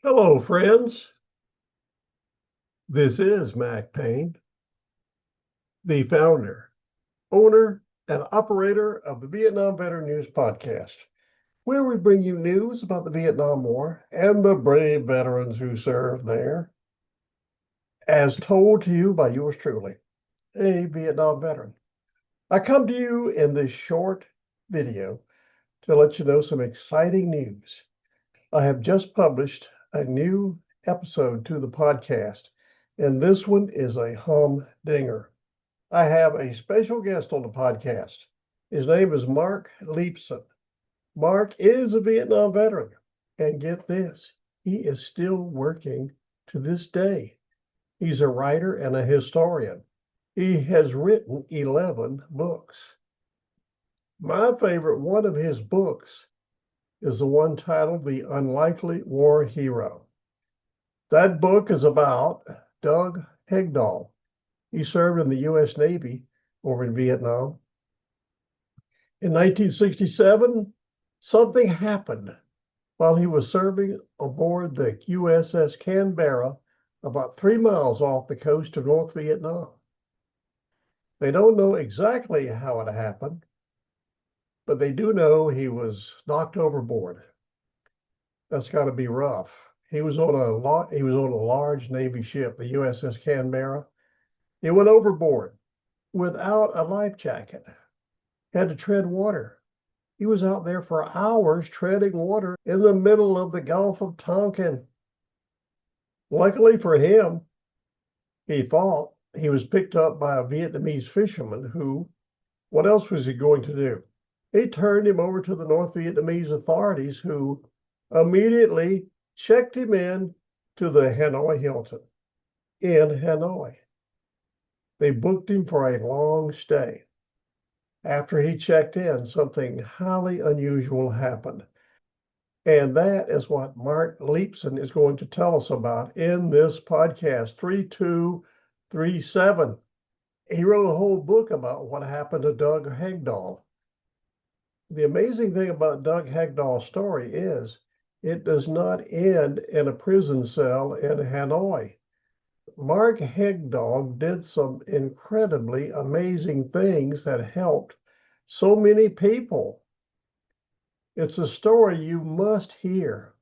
Hello, friends. This is Mack Payne, the founder, owner, and operator of the Vietnam Veteran News Podcast, where we bring you news about the Vietnam War and the brave veterans who served there, as told to you by yours truly, a Vietnam veteran. I come to you in this short video to let you know some exciting news. I have just published a new episode to the podcast, and this one is a humdinger. I have a special guest on the podcast. His name is Marc Leepson. Marc is a Vietnam veteran, and get this, he is still working to this day. He's a writer and a historian. He has written 11 books. My favorite one of his books is the one titled The Unlikely War Hero. That book is about Doug Hegdahl. He served in the U.S. Navy over in Vietnam. In 1967, something happened while he was serving aboard the USS Canberra about 3 miles off the coast of North Vietnam. They don't know exactly how it happened, but they do know he was knocked overboard. That's got to be rough. He was on a large Navy ship, the USS Canberra. He went overboard without a life jacket, had to tread water. He was out there for hours treading water in the middle of the Gulf of Tonkin. Luckily for him, he thought he was picked up by a Vietnamese fisherman who, what else was he going to do? He turned him over to the North Vietnamese authorities who immediately checked him in to the Hanoi Hilton in Hanoi. They booked him for a long stay. After he checked in, something highly unusual happened. And that is what Marc Leepson is going to tell us about in this podcast, 3237. He wrote a whole book about what happened to Doug Hegdahl. The amazing thing about Doug Hegdahl's story is it does not end in a prison cell in Hanoi. Marc Hegdahl did some incredibly amazing things that helped so many people. It's a story you must hear.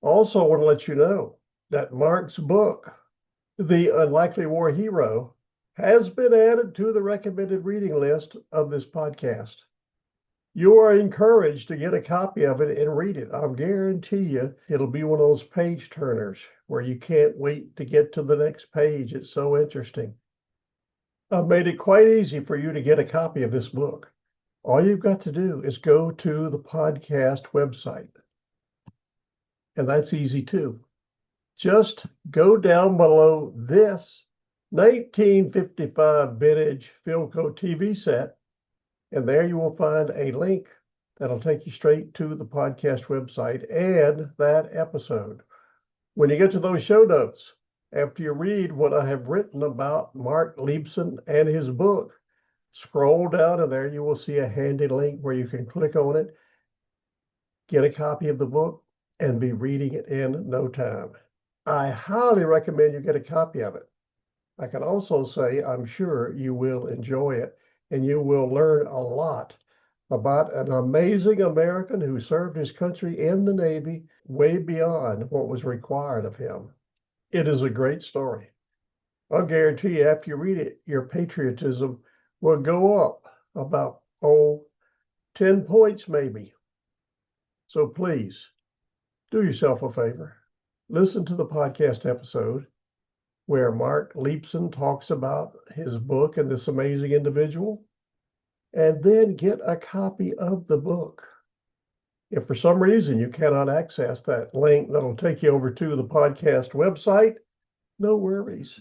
Also, I want to let you know that Marc's book, The Unlikely War Hero, has been added to the recommended reading list of this podcast. You are encouraged to get a copy of it and read it. I'll guarantee you it'll be one of those page turners where you can't wait to get to the next page. It's so interesting. I've made it quite easy for you to get a copy of this book. All you've got to do is go to the podcast website. And that's easy too. Just go down below this 1955 vintage Philco TV set, and there you will find a link that'll take you straight to the podcast website and that episode. When you get to those show notes, after you read what I have written about Marc Leepson and his book, scroll down and there you will see a handy link where you can click on it, get a copy of the book, and be reading it in no time. I highly recommend you get a copy of it. I can also say I'm sure you will enjoy it and you will learn a lot about an amazing American who served his country in the Navy way beyond what was required of him. It is a great story. I'll guarantee you after you read it, your patriotism will go up about, 10 points maybe. So please do yourself a favor. Listen to the podcast episode where Marc Leepson talks about his book and this amazing individual, and then get a copy of the book. If for some reason you cannot access that link that'll take you over to the podcast website, no worries.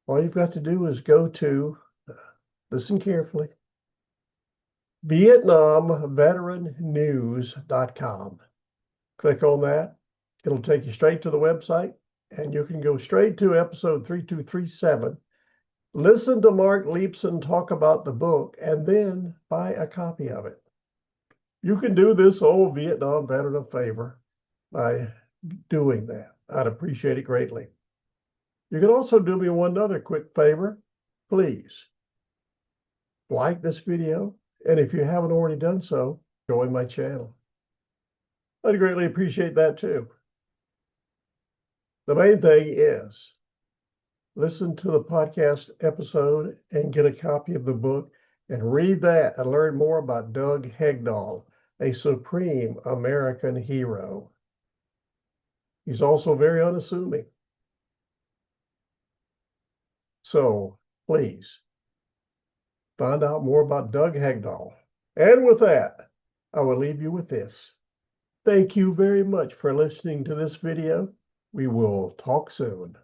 All you've got to do is go to, listen carefully, VietnamVeteranNews.com. Click on that. It'll take you straight to the website, and you can go straight to episode 3237. Listen to Marc Leepson talk about the book, and then buy a copy of it. You can do this old Vietnam veteran a favor by doing that. I'd appreciate it greatly. You can also do me one other quick favor. Please like this video, and if you haven't already done so, join my channel. I'd greatly appreciate that too. The main thing is listen to the podcast episode and get a copy of the book and read that and learn more about Doug Hegdahl, a supreme American hero. He's also very unassuming. So please find out more about Doug Hegdahl. And with that, I will leave you with this. Thank you very much for listening to this video. We will talk soon.